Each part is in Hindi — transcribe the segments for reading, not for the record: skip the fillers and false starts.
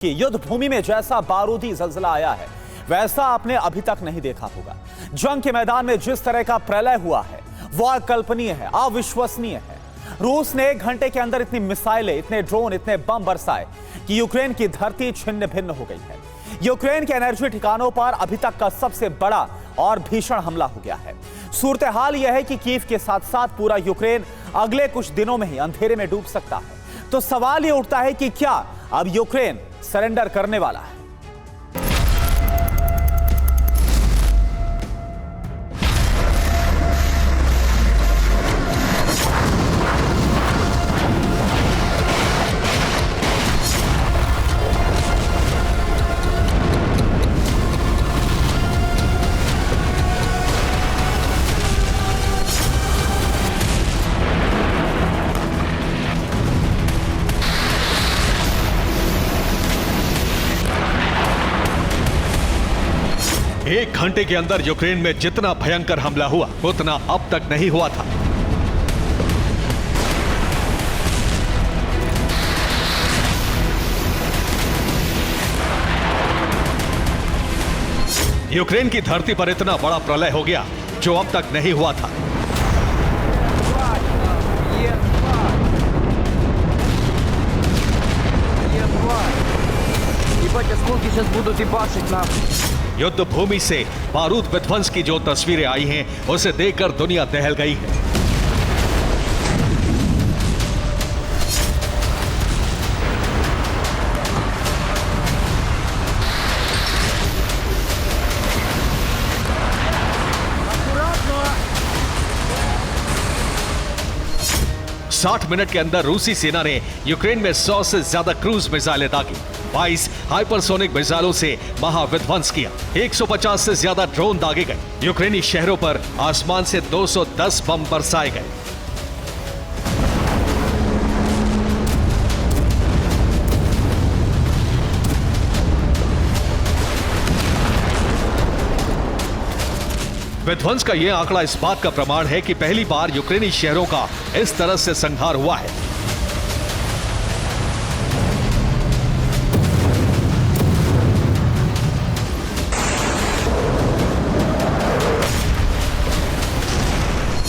कि युद्ध भूमि में जैसा बारूदी जल्जला आया है वैसा आपने अभी तक नहीं देखा होगा। जंग के मैदान में जिस तरह का प्रलय हुआ है वो अकल्पनीय है, अविश्वसनीय है। रूस ने 1 घंटे के अंदर इतनी मिसाइलें, इतने ड्रोन, इतने बम बरसाए कि यूक्रेन की धरती छिन्न भिन्न हो गई है। यूक्रेन के एनर्जी ठिकानों पर अभी तक का सबसे बड़ा और भीषण हमला हो गया है। सूरत हाल यह है कि कीव के साथ साथ पूरा यूक्रेन अगले कुछ दिनों में ही अंधेरे में डूब सकता है। तो सवाल यह उठता है कि क्या अब यूक्रेन सरेंडर करने वाला है? एक घंटे के अंदर यूक्रेन में जितना भयंकर हमला हुआ उतना अब तक नहीं हुआ था। यूक्रेन की धरती पर इतना बड़ा प्रलय हो गया जो अब तक नहीं हुआ था। युद्ध भूमि से बारूद विध्वंस की जो तस्वीरें आई हैं उसे देखकर दुनिया दहल गई है। साठ मिनट के अंदर रूसी सेना ने यूक्रेन में 100 से ज्यादा क्रूज मिसाइलें दागी, 22 हाइपरसोनिक मिसाइलों से महाविध्वंस किया, 150 से ज्यादा ड्रोन दागे गए। यूक्रेनी शहरों पर आसमान से 210 बम बरसाए गए। विध्वंस का यह आंकड़ा इस बात का प्रमाण है कि पहली बार यूक्रेनी शहरों का इस तरह से संहार हुआ है।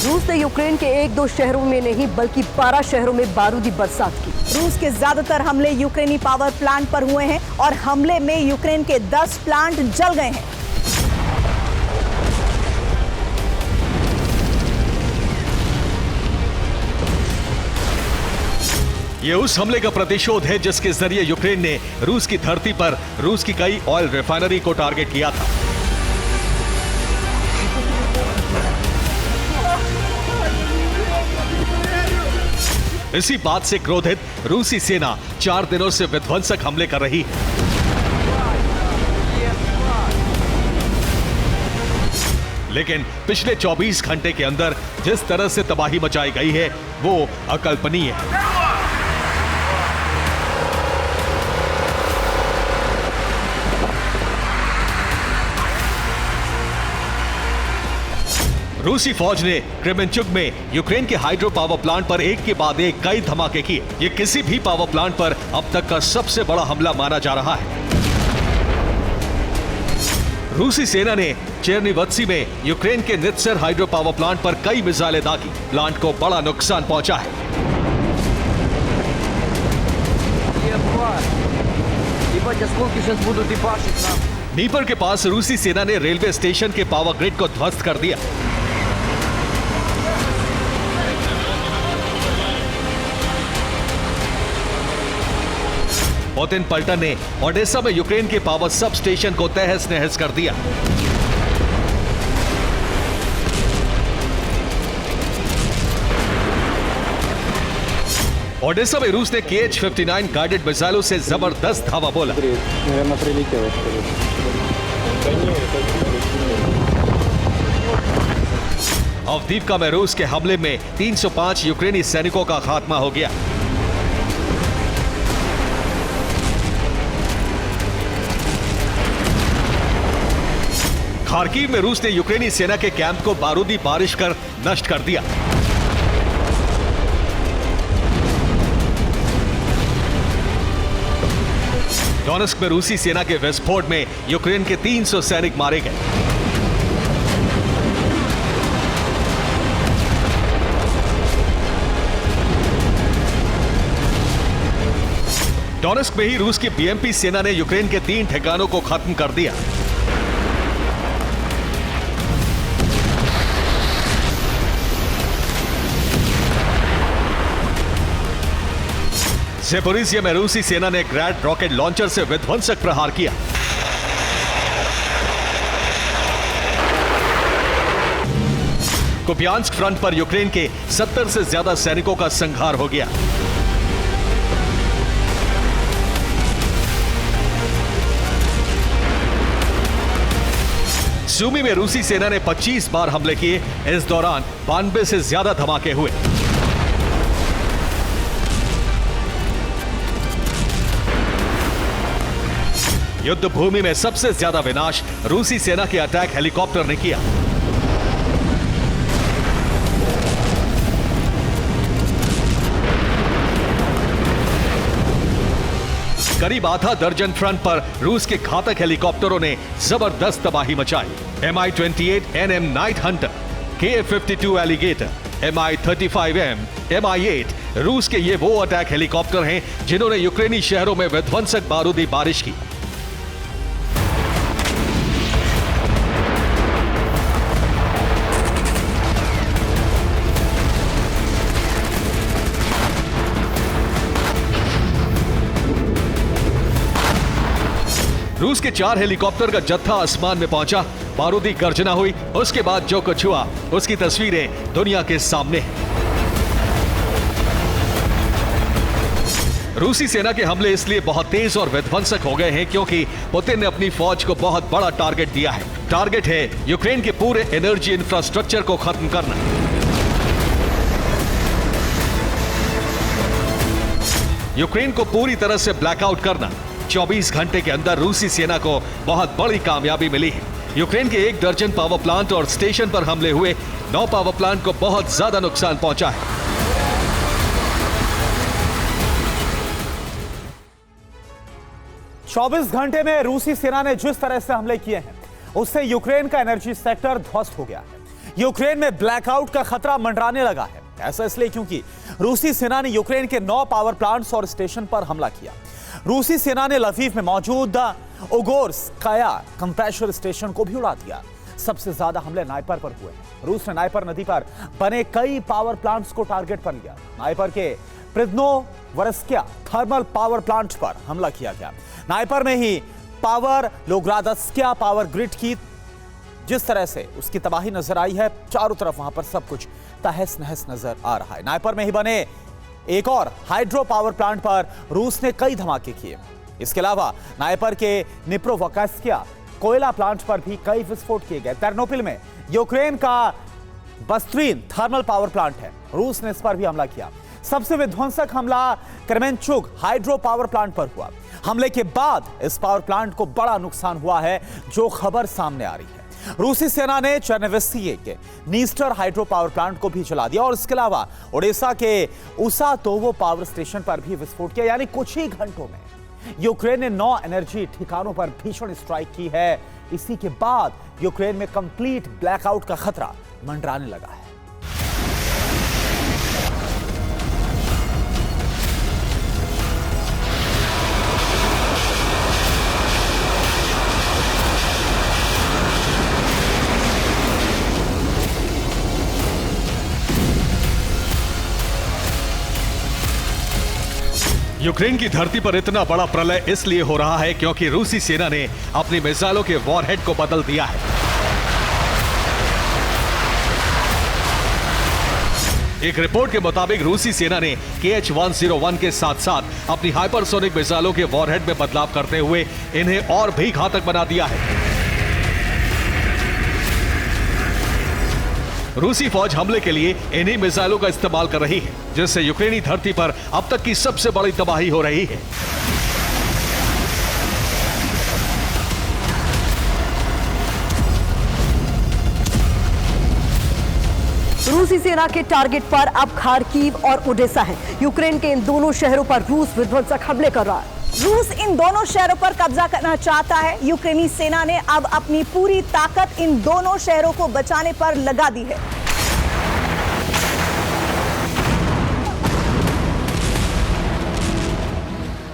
रूस ने यूक्रेन के 1-2 शहरों में नहीं बल्कि 12 शहरों में बारूदी बरसात की। रूस के ज्यादातर हमले यूक्रेनी पावर प्लांट पर हुए हैं और हमले में यूक्रेन के 10 प्लांट जल गए हैं। यह उस हमले का प्रतिशोध है जिसके जरिए यूक्रेन ने रूस की धरती पर रूस की कई ऑयल रिफाइनरी को टारगेट किया था। इसी बात से क्रोधित रूसी सेना 4 दिनों से विध्वंसक हमले कर रही है। लेकिन पिछले 24 घंटे के अंदर जिस तरह से तबाही मचाई गई है वो अकल्पनीय है। रूसी फौज ने क्रेमेंचुक में यूक्रेन के हाइड्रो पावर प्लांट पर एक के बाद एक कई धमाके किए। ये किसी भी पावर प्लांट पर अब तक का सबसे बड़ा हमला माना जा रहा है। रूसी सेना ने चेरनिवत्सी में यूक्रेन के नित्सर हाइड्रो पावर प्लांट पर कई मिसाइलें दागी। प्लांट को बड़ा नुकसान पहुंचा है। नीपर के पास रूसी सेना ने रेलवे स्टेशन के पावर ग्रिड को ध्वस्त कर दिया। पुतिन पलटन ने ओडेसा में यूक्रेन के पावर सब स्टेशन को तहस नहस कर दिया। ओडेसा में रूस ने KH-59 गाइडेड मिसाइलों से जबरदस्त धावा बोला। अवदीवका में रूस के हमले में 305 यूक्रेनी सैनिकों का खात्मा हो गया। खार्किव में रूस ने यूक्रेनी सेना के कैंप को बारूदी बारिश कर नष्ट कर दिया। डोनेस्क में रूसी सेना के विस्फोट में यूक्रेन के 300 सैनिक मारे गए। डोनेस्क में ही रूस की बीएमपी सेना ने यूक्रेन के 3 ठिकानों को खत्म कर दिया। ज़ेपोरिज़िया में रूसी सेना ने ग्रैड रॉकेट लॉन्चर से विध्वंसक प्रहार किया। कुपियांस्क फ्रंट पर यूक्रेन के 70 से ज्यादा सैनिकों का संहार हो गया। सूमी में रूसी सेना ने 25 बार हमले किए। इस दौरान 92 से ज्यादा धमाके हुए। युद्ध भूमि में सबसे ज्यादा विनाश रूसी सेना के अटैक हेलीकॉप्टर ने किया। करीब आधा दर्जन फ्रंट पर रूस के घातक हेलीकॉप्टरों ने जबरदस्त तबाही मचाई। Mi-28 NM night Hunter, Ka-52 alligator, Mi-35M, Mi-8 रूस के ये वो अटैक हेलीकॉप्टर हैं जिन्होंने यूक्रेनी शहरों में विध्वंसक बारूदी बारिश की। रूस के 4 हेलीकॉप्टर का जत्था आसमान में पहुंचा। बारूदी गर्जना हुई। उसके बाद जो कुछ हुआ उसकी तस्वीरें दुनिया के सामने हैं। रूसी सेना के हमले इसलिए बहुत तेज और विध्वंसक हो गए हैं क्योंकि पुतिन ने अपनी फौज को बहुत बड़ा टारगेट दिया है। टारगेट है यूक्रेन के पूरे एनर्जी इंफ्रास्ट्रक्चर को खत्म करना। यूक्रेन को पूरी तरह से ब्लैकआउट करना। 24 घंटे के अंदर रूसी सेना को बहुत बड़ी कामयाबी मिली है। यूक्रेन के 1 दर्जन पावर प्लांट और स्टेशन पर हमले हुए। 9 पावर प्लांट को बहुत ज्यादा नुकसान पहुंचा है। चौबीस घंटे में रूसी सेना ने जिस तरह से हमले किए हैं उससे यूक्रेन का एनर्जी सेक्टर ध्वस्त हो गया है। यूक्रेन में ब्लैकआउट का खतरा मंडराने लगा है। ऐसा इसलिए क्योंकि रूसी सेना ने यूक्रेन के 9 पावर प्लांट्स और स्टेशन पर हमला किया। रूसी सेना ने लवीव में मौजूद ओगोर्स्काया कंप्रेशर स्टेशन को भी उड़ा दिया। सबसे ज्यादा हमले नाइपर पर हुए। रूस ने नाइपर नदी पर बने कई पावर प्लांट्स को टारगेट पर लिया। नाइपर के प्रिद्नोवरस्क्या थर्मल पावर प्लांट पर हमला किया गया। नाइपर में ही पावर लोग्रादस्क्या पावर ग्रिड की जिस तरह से उसकी तबाही नजर आई है, चारों तरफ वहां पर सब कुछ तहस नहस नजर आ रहा है। नाइपर में ही बने एक और हाइड्रो पावर प्लांट पर रूस ने कई धमाके किए। इसके अलावा नाइपर के निप्रोवोकास्किया कोयला प्लांट पर भी कई विस्फोट किए गए। तेर्नोपिल में यूक्रेन का बस्त्रीन थर्मल पावर प्लांट है। रूस ने इस पर भी हमला किया। सबसे विध्वंसक हमला क्रेमेंचुग हाइड्रो पावर प्लांट पर हुआ। हमले के बाद इस पावर प्लांट को बड़ा नुकसान हुआ है, जो खबर सामने आ रही है। रूसी सेना ने चेर्नोवित्स्की के नीस्टर हाइड्रो पावर प्लांट को भी जला दिया और इसके अलावा ओडिशा के उसातोवो पावर स्टेशन पर भी विस्फोट किया। यानी कुछ ही घंटों में यूक्रेन ने 9 एनर्जी ठिकानों पर भीषण स्ट्राइक की है। इसी के बाद यूक्रेन में कंप्लीट ब्लैकआउट का खतरा मंडराने लगा है। यूक्रेन की धरती पर इतना बड़ा प्रलय इसलिए हो रहा है क्योंकि रूसी सेना ने अपनी मिसाइलों के वॉरहेड को बदल दिया है। एक रिपोर्ट के मुताबिक रूसी सेना ने Kh-101 के साथ साथ अपनी हाइपरसोनिक मिसाइलों के वॉरहेड में बदलाव करते हुए इन्हें और भी घातक बना दिया है। रूसी फौज हमले के लिए इन्हीं मिसाइलों का इस्तेमाल कर रही है, जिससे यूक्रेनी धरती पर अब तक की सबसे बड़ी तबाही हो रही है। रूसी सेना के टारगेट पर अब खार्किव और ओडेसा है। यूक्रेन के इन दोनों शहरों पर रूस विध्वंसक हमले कर रहा है। रूस इन दोनों शहरों पर कब्जा करना चाहता है। यूक्रेनी सेना ने अब अपनी पूरी ताकत इन दोनों शहरों को बचाने पर लगा दी है।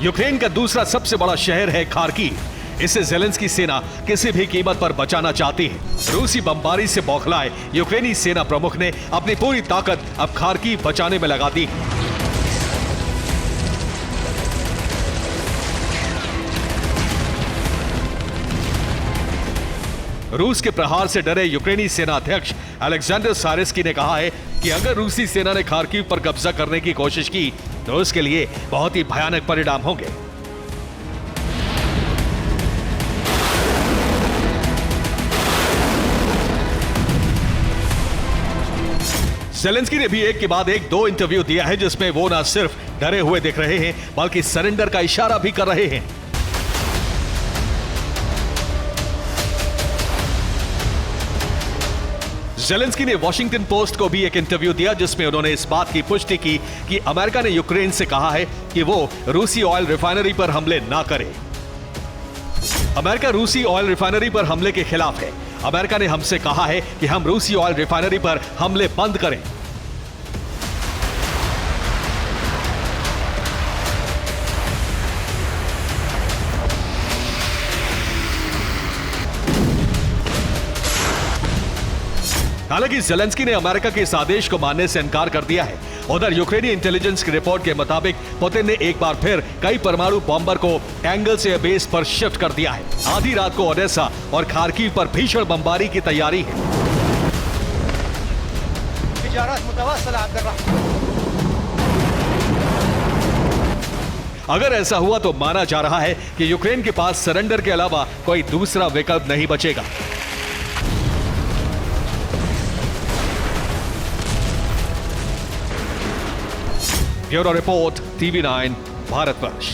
यूक्रेन का दूसरा सबसे बड़ा शहर है खार्किव। इसे जेलेंस्की सेना किसी भी कीमत पर बचाना चाहती है। रूसी बमबारी से बौखलाए यूक्रेनी सेना प्रमुख ने अपनी पूरी ताकत अब खार्किव बचाने में लगा दी है। रूस के प्रहार से डरे यूक्रेनी सेना अध्यक्ष अलेक्जेंडर सायरस्की ने कहा है कि अगर रूसी सेना ने खार्किव पर कब्जा करने की कोशिश की तो उसके लिए बहुत ही भयानक परिणाम होंगे। जेलेंस्की ने भी एक के बाद एक 2 इंटरव्यू दिया है जिसमें वो न सिर्फ डरे हुए दिख रहे हैं बल्कि सरेंडर का इशारा भी कर रहे हैं। जेलेंस्की ने वॉशिंगटन पोस्ट को भी एक इंटरव्यू दिया जिसमें उन्होंने इस बात की पुष्टि की कि अमेरिका ने यूक्रेन से कहा है कि वो रूसी ऑयल रिफाइनरी पर हमले ना करे। अमेरिका रूसी ऑयल रिफाइनरी पर हमले के खिलाफ है। अमेरिका ने हमसे कहा है कि हम रूसी ऑयल रिफाइनरी पर हमले बंद करें। हालांकि जेलेंस्की ने अमेरिका के इस आदेश को मानने से इनकार कर दिया है। उधर यूक्रेनी इंटेलिजेंस की रिपोर्ट के मुताबिक पुतिन ने एक बार फिर कई परमाणु बॉम्बर को एंगल्स एयर बेस पर शिफ्ट कर दिया है। आधी रात को ओडेसा और खार्किव पर भीषण बमबारी की तैयारी है। अगर ऐसा हुआ तो माना जा रहा है कि यूक्रेन के पास सरेंडर के अलावा कोई दूसरा विकल्प नहीं बचेगा। Bureau report, TV9 Bharatvarsh.